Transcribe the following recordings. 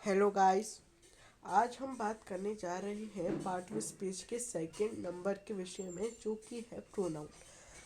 Hello guys. आज हम बात करने जा रहे हैं पार्ट ऑफ स्पीच के सेकंड नंबर के विषय में, जो कि है प्रोनाउन।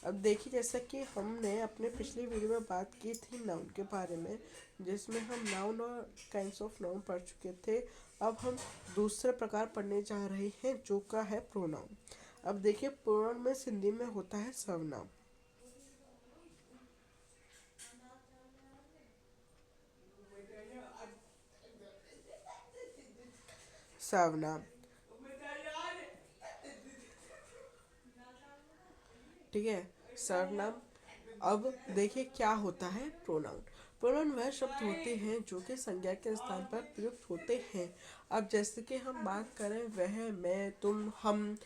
अब देखिए, जैसा कि हमने अपने पिछले वीडियो में बात की थी नाउन के बारे में, जिसमें हम नाउन और काइंड्स ऑफ नाउन पढ़ चुके थे। अब हम दूसरे प्रकार पढ़ने जा रहे हैं, जो का है प्रोनाउन। अब देखिए, प्रोनाउन में हिंदी में होता है सर्वनाम। सर्वनाम, ठीक है। सर्वनाम। अब देखिए क्या होता है प्रोनाउन। प्रोनाउन वह शब्द होते हैं जो कि संज्ञा के स्थान पर प्रयुक्त होते हैं। अब जैसे कि हम बात करें वह, मैं, तुम, हम,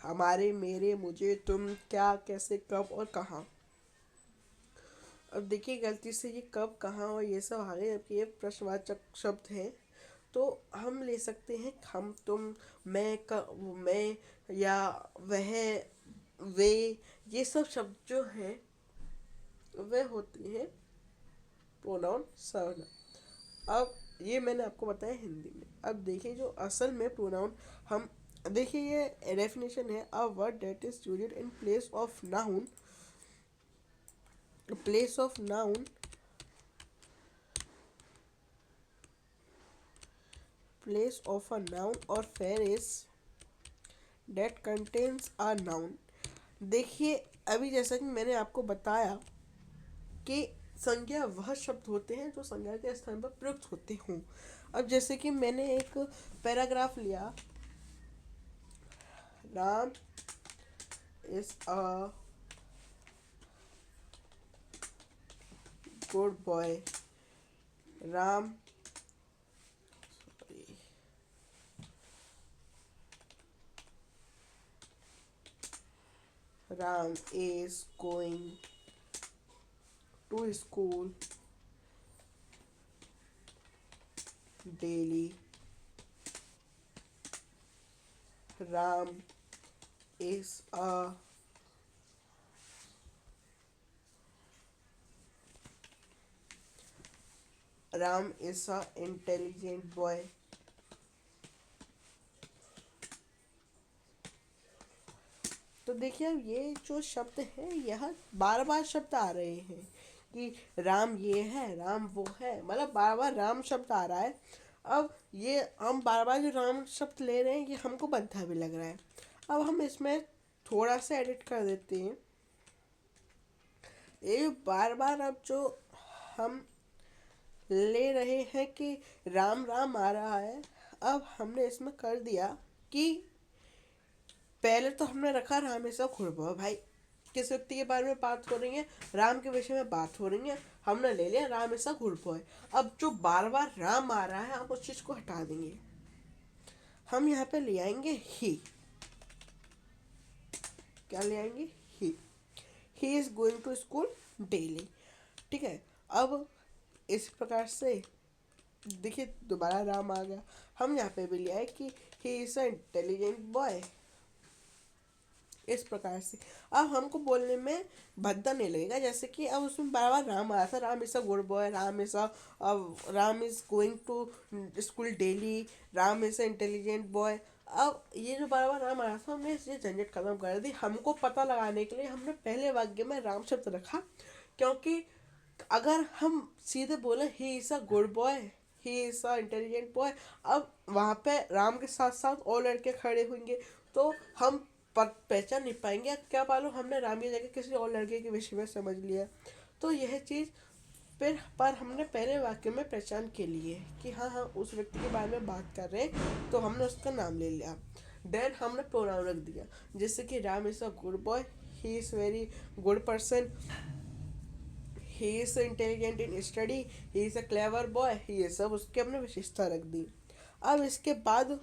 हमारे, मेरे, मुझे, तुम, क्या, कैसे, कब और कहाँ। अब देखिए, गलती से ये कब, कहाँ और ये सब आ गए, जबकि ये प्रश्नवाचक शब्द हैं। तो हम ले सकते हैं हम, तुम, मैं, या वह, वे। ये सब शब्द जो हैं वे होते हैं प्रोनाउन सर्वनाम। अब ये मैंने आपको बताया हिंदी में। अब देखिए, जो असल में प्रोनाउन, हम देखिए, ये डेफिनेशन है, a word that is used in place of noun place of a noun और phrase that contains a noun. देखिए, अभी जैसा कि मैंने आपको बताया कि संज्ञा वह शब्द होते हैं जो संज्ञा के स्थान पर प्रयुक्त होते हों। अब जैसे कि मैंने एक पैराग्राफ लिया, Ram is a good boy. Ram, Ram is going to school daily. Ram is a Ram is a intelligent boy. तो देखिए, अब ये जो शब्द है, यह बार बार शब्द आ रहे हैं कि राम ये है, राम वो है, मतलब बार बार राम शब्द आ रहा है। अब ये हम बार बार जो राम शब्द ले रहे हैं, ये हमको बनता भी लग रहा है। अब हम इसमें थोड़ा सा एडिट कर देते हैं। ये बार बार अब जो हम ले रहे हैं कि राम राम आ रहा है, अब हमने इसमें कर दिया कि पहले तो हमने रखा रामेश्वर खुरबा। भाई, किस व्यक्ति के बारे में बात हो रही है? राम के विषय में बात हो रही है। हमने ले लिया रामेश्वर खुरबा। अब जो बार बार राम आ रहा है, हम उस चीज को हटा देंगे। हम यहाँ पे ले आएंगे ही। क्या ले आएंगे? He is going to school daily. ठीक है। अब इस प्रकार से देखिए, दोबारा राम आ गया। हम यहाँ पे भी ले आए कि he is a intelligent boy. इस प्रकार से अब हमको बोलने में भद्दा नहीं लगेगा। जैसे कि अब उसमें बार बार राम आया था, Ram is a good boy, Ram is going to school daily, Ram is a intelligent boy. अब ये जो बार बार राम आया था, हमने ये झंझट खत्म कर दी। हमको पता लगाने के लिए हमने पहले वाक्य में राम शब्द रखा, क्योंकि अगर हम सीधे बोले he is a good boy, he is a intelligent boy, अब वहाँ पे राम के साथ साथ और लड़के खड़े होंगे, तो हम पहचान नहीं पाएंगे। क्या मालूम हमने राम की जगह किसी और लड़के के विषय में समझ लिया। तो यह चीज़ फिर पर हमने पहले वाक्य में पहचान के लिए कि हाँ हाँ उस व्यक्ति के बारे में बात कर रहे हैं, तो हमने उसका नाम ले लिया। देन हमने प्रोनाउन रख दिया, जैसे कि Ram is a good boy, he is very good person, he is intelligent in study, he is a clever boy. ये सब उसके अपने विशेषता रख दी। अब इसके बाद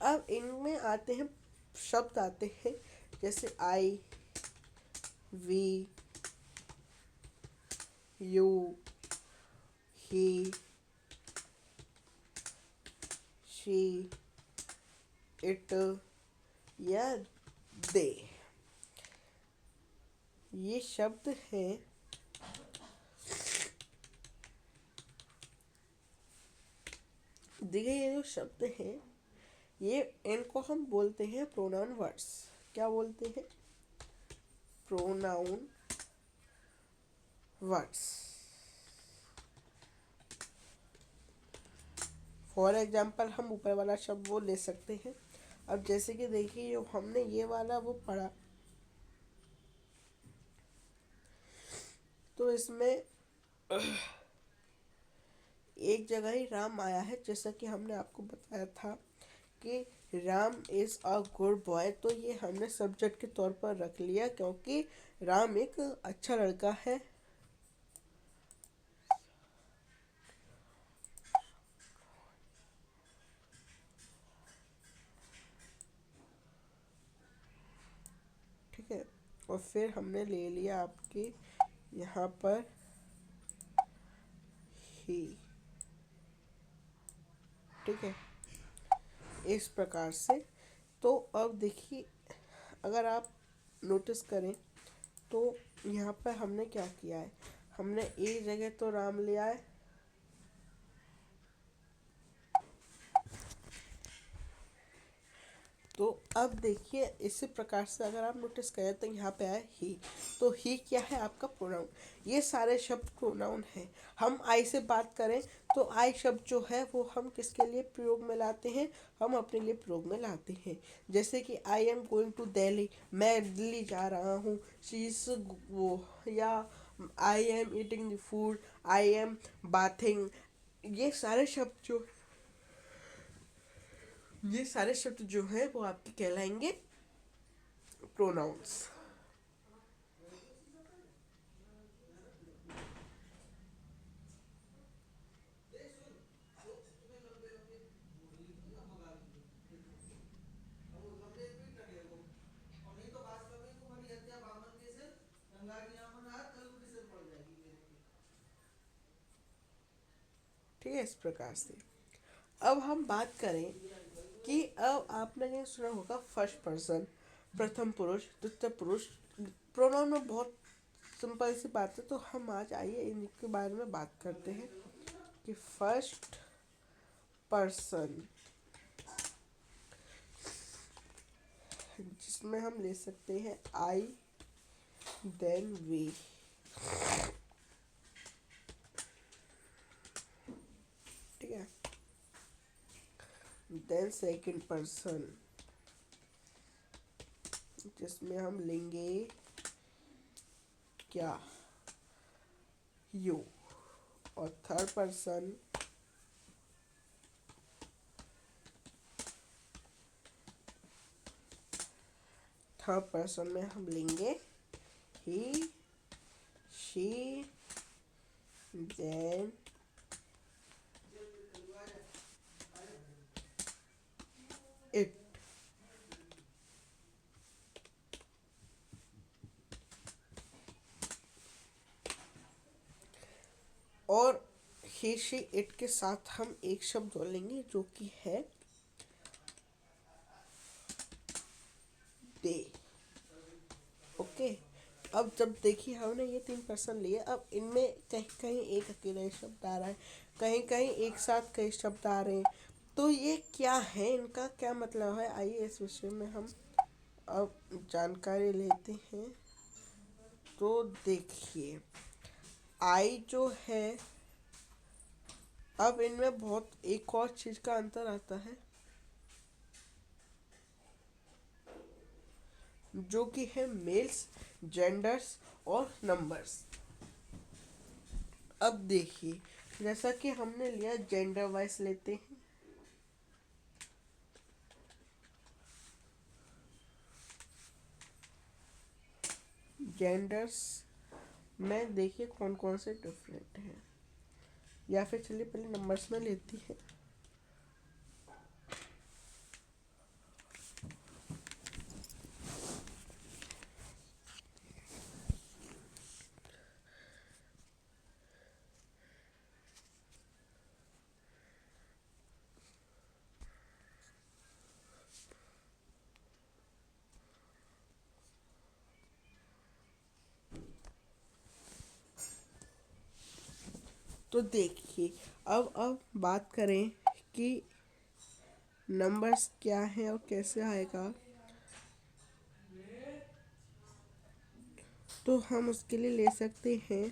अब इनमें आते हैं शब्द आते हैं, जैसे I, we, you, he, she, it या दे। ये शब्द है, देखिए ये जो शब्द है, ये इनको हम बोलते हैं प्रोनाउन वर्ड्स। क्या बोलते हैं? Pronoun words. फॉर एग्जाम्पल हम ऊपर वाला शब्द वो ले सकते हैं। अब जैसे कि देखिए जो हमने ये वाला वो पढ़ा, तो इसमें एक जगह ही राम आया है, जैसा कि हमने आपको बताया था कि Ram is a good boy. तो ये हमने सब्जेक्ट के तौर पर रख लिया क्योंकि राम एक अच्छा लड़का है। ठीक है, और फिर हमने ले लिया आपके यहाँ पर ही। ठीक है, इस प्रकार से। तो अब देखिए, अगर आप नोटिस करें तो यहाँ पर हमने क्या किया है, हमने एक जगह तो राम लिया है, तो अब देखिए इसी प्रकार से अगर आप नोटिस करें तो यहाँ पे आया ही। तो ही क्या है? आपका प्रोनाउन। ये सारे शब्द प्रोनाउन हैं। हम आई से बात करें तो आई शब्द जो है वो हम किसके लिए प्रयोग में लाते हैं? हम अपने लिए प्रयोग में लाते हैं। जैसे कि I am going to Delhi, मैं दिल्ली जा रहा हूँ। शी इज वो, या I am eating the food, I am bathing. ये सारे शब्द जो, ये सारे शब्द जो है वो आपके कहलाएंगे प्रोनाउंस। ठीक है, इस प्रकार से। अब हम बात करें कि अब आपने ये सुना होगा फर्स्ट पर्सन, प्रथम पुरुष, द्वितीय पुरुष। प्रोनाउन में बहुत सिंपल सी बात है, तो हम आज आइए इनके बारे में बात करते हैं कि फर्स्ट पर्सन, जिसमें हम ले सकते हैं आई, देन वी। ठीक है, देन सेकंड पर्सन, जिसमें हम लेंगे क्या? यू। और थर्ड पर्सन, थर्ड पर्सन में हम लेंगे ही, शी, देन इट। और ही, शी, इट के साथ हम एक शब्द जोड़ेंगे जो कि है दे। ओके, अब जब देखिए हमने ये तीन पर्सन लिए, अब इनमें कहीं कहीं एक अकेला ही शब्द आ रहा है, कहीं कहीं एक साथ कई शब्द आ रहे हैं। तो ये क्या है, इनका क्या मतलब है? आइए इस विषय में हम अब जानकारी लेते हैं। तो देखिए, आई जो है, अब इनमें बहुत एक और चीज का अंतर आता है जो कि है मेल्स, जेंडर्स और नंबर्स। अब देखिए, जैसा कि हमने लिया जेंडर वाइज लेते हैं, जेंडर्स में देखिए कौन कौन से डिफरेंट हैं, या फिर चलिए पहले नंबर्स में लेती है। तो देखिए, अब बात करें कि नंबर्स क्या है और कैसे आएगा। तो हम उसके लिए ले सकते हैं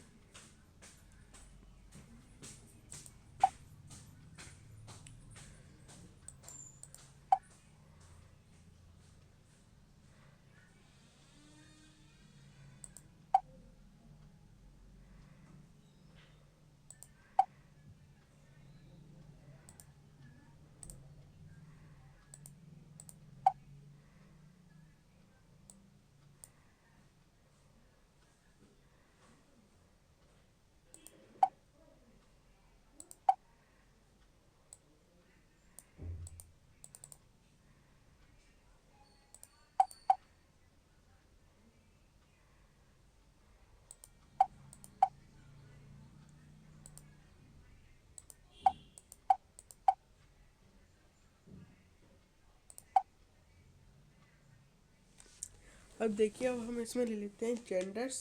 अब देखिए, अब हम इसमें ले लेते हैं जेंडर्स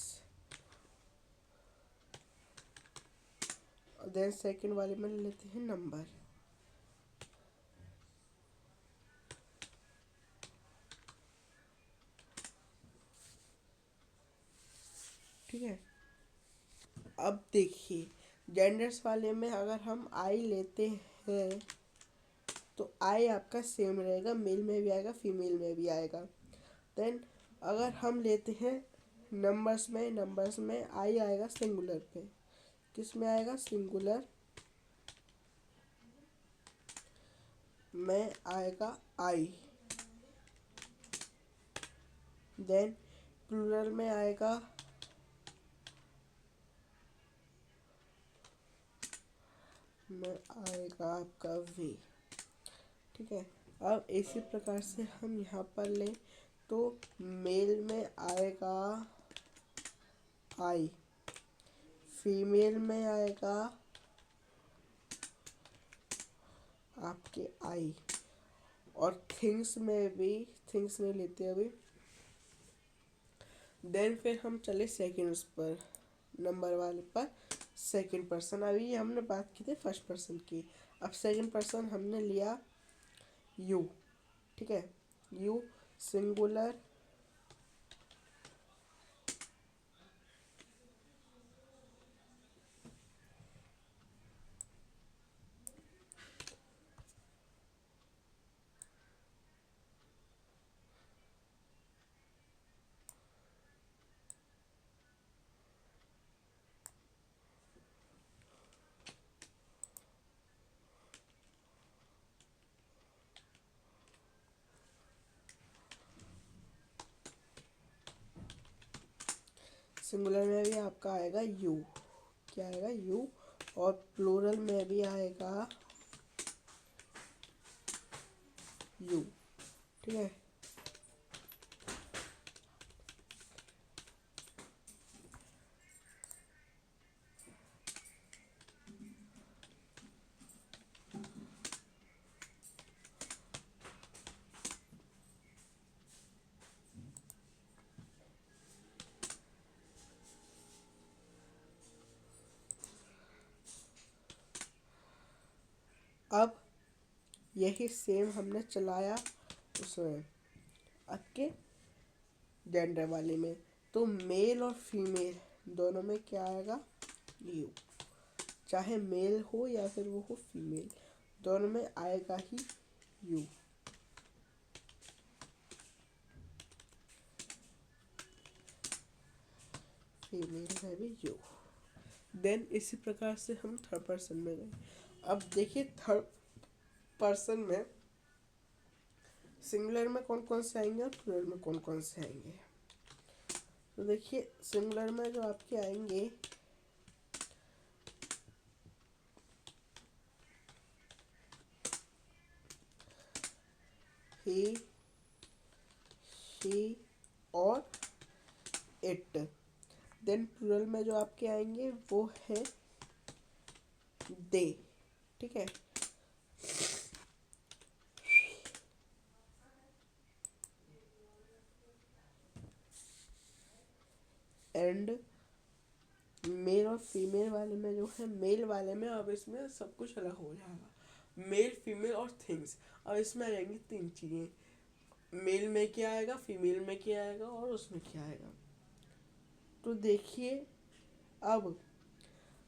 और देन सेकंड वाले में ले लेते हैं नंबर। ठीक है। अब देखिए, जेंडर्स वाले में अगर हम आई लेते हैं तो आई आपका सेम रहेगा, मेल में भी आएगा फीमेल में भी आएगा। देन अगर हम लेते हैं नंबर्स में आई आएगा सिंगुलर पे। किस में आएगा? सिंगुलर में आएगा आई। देन प्लूरल में आएगा आपका वे। ठीक है। अब इसी प्रकार से हम यहाँ पर लें तो मेल में आएगा आई, फीमेल में आएगा आपके आई, और थिंग्स में लेते हैं अभी। देन फिर हम चले सेकंड्स पर, नंबर वाले पर। सेकंड पर्सन, अभी हमने बात की थी फर्स्ट पर्सन की, अब सेकंड पर्सन हमने लिया यू। ठीक है। यू सिंगुलर सिंगुलर में भी आपका आएगा यू। क्या आएगा? यू। और प्लूरल में भी आएगा यू। ठीक है। अब यही सेम हमने चलाया उसमें आपके जेंडर वाले में, तो मेल और फीमेल दोनों में क्या आएगा? यू। चाहे मेल हो या फिर वो हो फीमेल, दोनों में आएगा ही यू। फीमेल में भी यू। देन इसी प्रकार से हम थर्ड पर्सन में गए। अब देखिए, थर्ड पर्सन में सिंगुलर में कौन कौन से आएंगे और प्लूरल में कौन कौन से आएंगे। तो देखिए, सिंगुलर में जो आपके आएंगे ही, शी और इट। देन प्लूरल में जो आपके आएंगे वो है दे। ठीक है। एंड मेल और फीमेल वाले में जो है, मेल वाले में अब इसमें सब कुछ अलग हो जाएगा, मेल फीमेल और थिंग्स। अब इसमें आ जाएंगी तीन चीज़ें, मेल में क्या आएगा, फीमेल में क्या आएगा और उसमें क्या आएगा। तो देखिए अब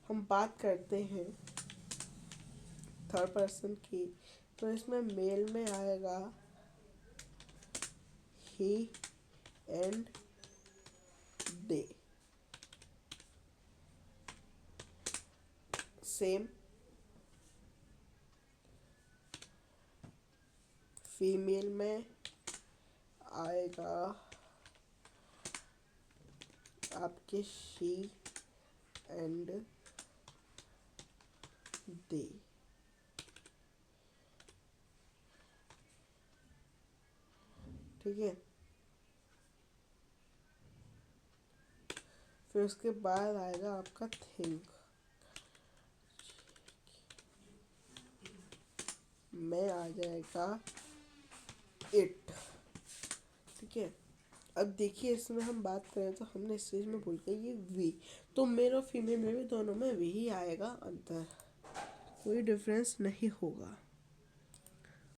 हम बात करते हैं थर्ड पर्सन की। तो इसमें मेल में आएगा ही एंड दे, सेम। फीमेल में आएगा आपके शी एंड दे। ठीक है, फिर उसके बाद आएगा आपका थिंक, में आ जाएगा इट। ठीक है, अब देखिए इसमें हम बात करें तो हमने इस चीज़ में भूल गए ये वी, तो मेल और फीमेल में भी दोनों में वी ही आएगा, अंतर कोई डिफरेंस नहीं होगा।